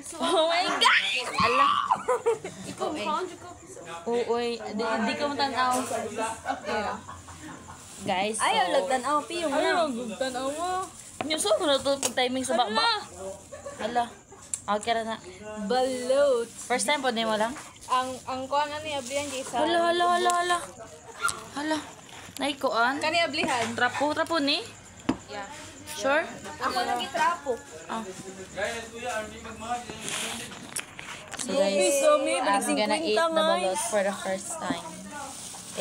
Oh my God! Ala. Ikaw, Uy, di ko matanaw. okay. Guys, Ayaw lagtanaw, piyong na. Tanaw mo. Nyuso ko na to pag timing sa baba. Hala. Okay na na. Balot. First time po, di mo lang? Ang kuan ni Ablihan di sa. Hala. Naikuan? Kani Ablihan. Trapo ni? Yeah. Sure? Ako nagitrapo. Ah. So Somi, guys, balik I'm gonna 50 eat the guys. balot for the first time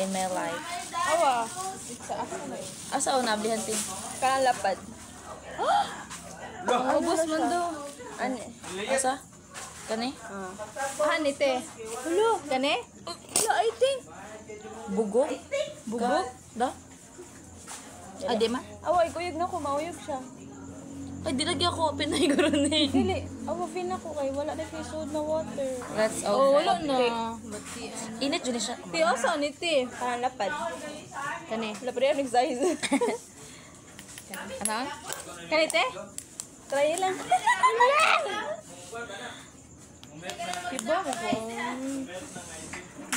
in my life. Awa. Sa asa na. Asa una, ablihan tin? Kanang lapad. Ubos man do. Ani? Asa? Kani? Hani te. Hello. Kani? Hello, I think. Bugo? Bubog. Da? Ah, di man? Away, kuyog na ko, mauyog siya. Ay, di lagi ako pinay gano'n eh. Dili, awafin ako kay wala na kay sud na water. Let's Oh, open. wala na. Bati. Init dyan siya. Ti asa ni te. Kanang lapad. Kani. Lapad yan, exercise. Ano? Kani te? Try lang. Diba ko?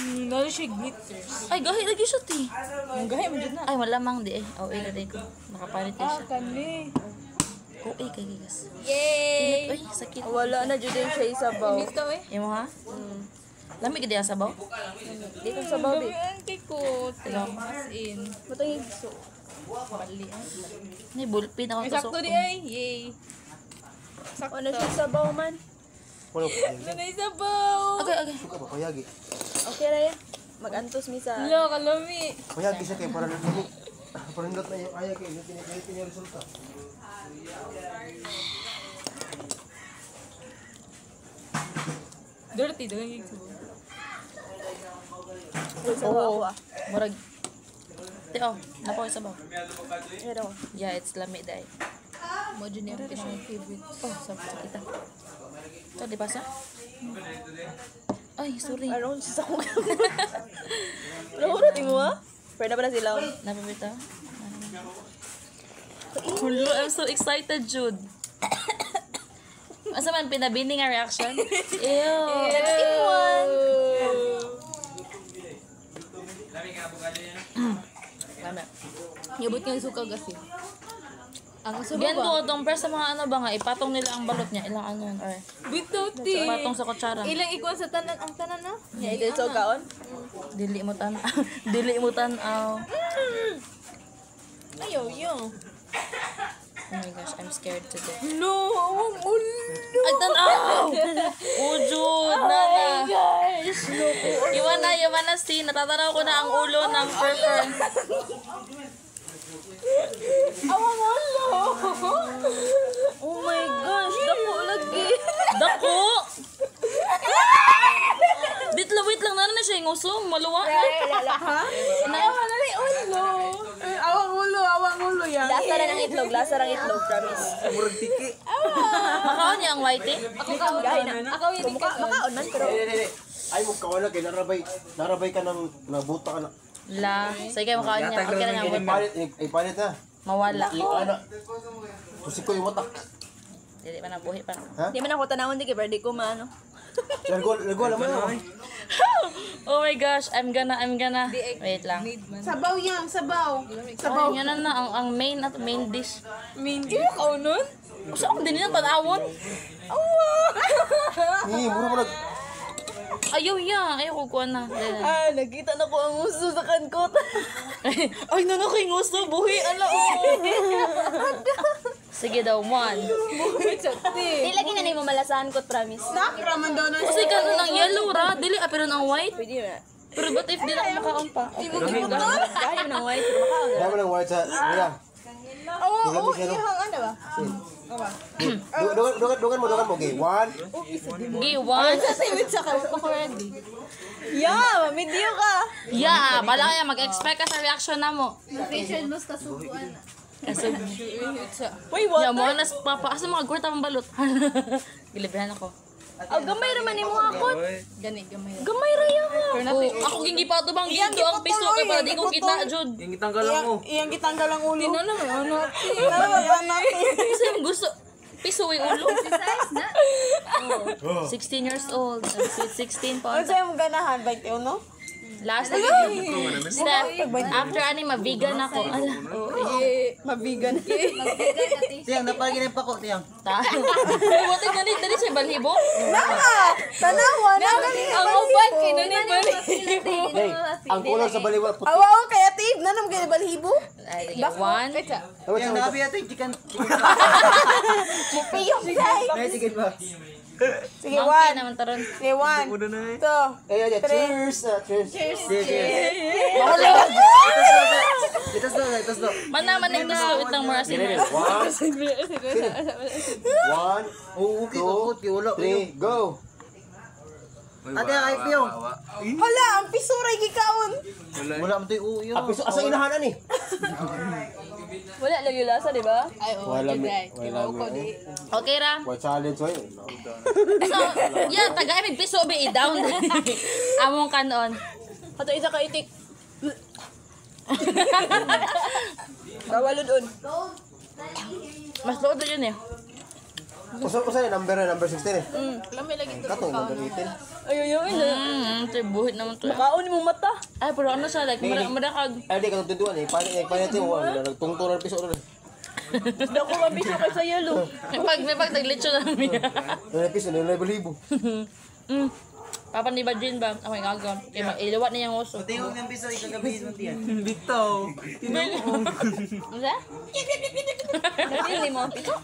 Nalo siya glitters. Ay, gahi lagi siya, ti. Ang gahi mo dyan na. Ay, malamang di eh. Oh, ilagay ko. Nakapalit eh siya. Kani. Oh, kay gigas. Yay! Init, ay, sakit. Wala na jud din siya isabaw. Dito eh. Imo ha? Lamig ka diya sabaw? Di ko sabaw di. Ang kiko. Tignan ko. As in. Matang igso. Bali. Ni bulpin ako May tusok. sakto di ay. Yay. Sakto. Ano siya sabaw man? Wala ko. Nanay sabaw. Okay, okay. Suka ba payagi? Okay ra yan. Magantos mi sa. Lo, kalami. Payagi siya kay para nagdami. Para nindot na yung ayag kay yung yung resulta. Dirty, dagang gigso. Oh, murag. Ti oh, napaw sabaw. Pero Yeah, it's lamig dai. Mo dyan yung favorite. Oh, sabaw kita. Ito, di pasa? Ay, sorry. ano sa ko. Pero uro mo ha? Pwede ba na sila? Napabita? Hello, I'm so excited, Jude. Asa man pinabini nga reaction? Ew. Let's eat one. Lama. Yabot nga yung suka kasi. Ang suka Gan ba? ko itong press sa mga ano ba nga, ipatong nila ang balot niya. Ilang ano yun, or Without tea. ipatong sa kutsara. Ilang ikuan sa tanan, ang tanan na? Yeah, ito so kaon. Dili mo tan dili mo tanaw. Ayaw, yo. Oh my gosh, I'm scared to death. No, awang ulo. Ay, tanaw! Oh, Jude, nana. Guys, Iwan na si, natatanaw ko na ang ulo ng purple. awang ulo. Oh my gosh, dako lagi. Dako! Wait lang, nana na siya yung uso, maluwa na. Ha? Awang na rin ulo. Awang ulo yan. Lasa ra ng itlog, promise. Murag tiki. Makaon niya ang whitey. Ako kaon na. Ako yung Makaon man pero Dili. Ay mo kawala kay narabay ka ng nabuta ka na. La, sige makaon niya. Okay na nga, Ipalit na. mawala. Ana. Kusiko yung watak. Dili pa na buhi pa. di man ako tanawon di kay pero di ko maano. Lago naman na. Oh my gosh, I'm gonna. Wait lang. Sabaw yan, sabaw. Sabaw. Yan na ang main dish. Hindi mo kaunon? Saan din nila panawon? Ni mura mo nag Ayaw ya, ayaw ko kuha na. Nakita na ko ang uso sa kankot. Ay, nanakay ngusto, buhi, ala Sige daw, one. Di lagi na ni mo malasahan ko, promise. Raman daw na Kasi ka ng yellow ra, dili pero ng white. Pwede na. Pero ba't if di na ako makaon pa? Okay. Kahit ng white, pero makaon. Dahil mo ng white sa wala. Oo, ihang ano ba? Dugan mo okay. 1. Okay, one. Sasawit sa kayo ko ready. Yeah, video ka. Yeah, bala kaya mag-expect ka sa reaction na mo. Facial loss ka subuan. Kasi, Wait, what? yeah, mo na papa. Asa mga gwarta pang balot. Gilibrahan ako. Gamay raman ni mo akot. Gani, gamay. Gamay ra yan mo. Oh, ako gingi pa ito bang gindo ang piso kay para di ko kita, Jud. Yung itanggal lang mo. Iyang gitanggal ang ulo. Tino naman, ano? Kasi yung gusto, piso yung ulo. 16 years old. Sweet 16 po. Ano sa'yo mo ganahan? 21? Last step. After ani ma-vegan ako. Ala. Mabigan. Tiyang, napalagin yung pako, tiyang. Buti na rin. Dali siya balhibo. Naka! Tanawa! Ang uban kinuni balhibo. Hey, ang kulor sa baliwa, puti. Awa, kreative. Nanam kayo balhibo? One. Tiyang, nabi natin, chicken. Piyong say. May chicken ba? Sige, Monkey 1. naman taron. Sige, 1. 2. Ayan, cheers. Cheers. Itas do. Mana yung gusto itang more asin. 1, 2, 3, go. Ate, ay piyong. Hala, ang pisuray gikaon. Wala mo tayo uyo. Asa inahanan eh? Wala lang yung lasa, di ba? Wala mo. Okay ra. What challenge ko yun? So, yeah, taga may piso be down. Among kanon. Hato isa ka itik. Bawalod on. Mas lood na yun eh. Usa yun, number 16 eh. Lamay lagi ito. Katong number 18. Ayun. Ito buhit naman to. Makaon mo mata. Ay, pero ano siya, like, madakag. Ay, di, katong tuntuan eh. Panit yung nagtungtong ng piso rin. Gusto ko mabisyo kay sa yelo. May pag naglitsyo na namin. Yung piso, yung libo. Papa ni Badrin ba? Ako yung agam. Kaya iliwat niya yung uso. Tingog ng piso, ikagabihin mo tiyan. Ano siya? Napili mo ang pito.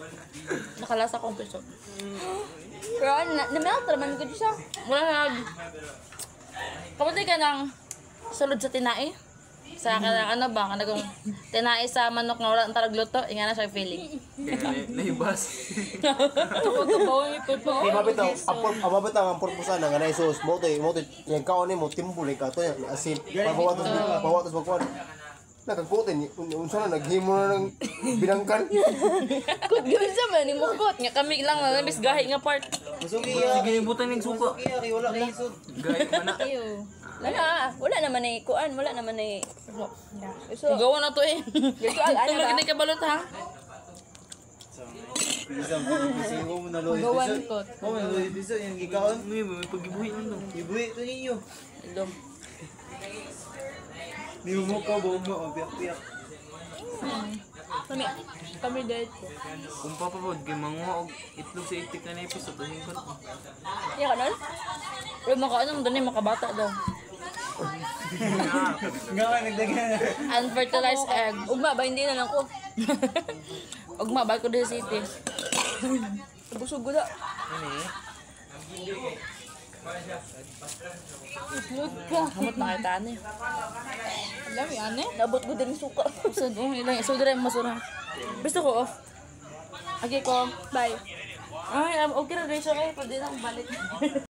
Nakalasa kong piso. Pero namelt naman ko siya. Wala nag... Kamuti ka ng sulod sa tinai? Sa ano ba? Kanagong tinai sa manok na wala ang taragluto. Inga na siya feeling. Nahibas. Tubaw yung ipot mo. Di mabit ang purpusan ng anay sauce mo. Yung kaon mo, timbul ka to yan. Asin, pawatos magkuhan. Nagkakutin, unsa na, naghimo na ng binangkan. Kut yun sa man, imukot. Nga kami lang na nabis gahi nga part. Sige, ibutan ng suka. Kaya wala na isod. Gayet mo na. Wala naman na kuan, wala naman na so, Gawa na to eh. Dito ang ano Tulog ba? ni kabalot ha? Isang piso mo na loy Gawan piso. ko. Oh, may loy piso, yung gikaon. May pag-ibuhi mo. Ibuhi ito ninyo. Dom. May umuka, buong mo, piyak-piyak. Kami dahil ko. Kung papapod, kay manguha og itlog sa itik na episode, tahin ko. Iya ka nun? Pero makaano doon eh, makabata daw. Nga ka, nagdagan. Unfertilized egg. Ugma ba, hindi na lang ko. Ugma, balik ko din sa city. Busog ko na. Hamot na kita ano eh. Alam yan eh. Nabot ko din suka. Usod, ilang isod rin masura. Gusto ko off. Okay ko. Bye. Ay, okay na rin siya kayo. Pwede na balik.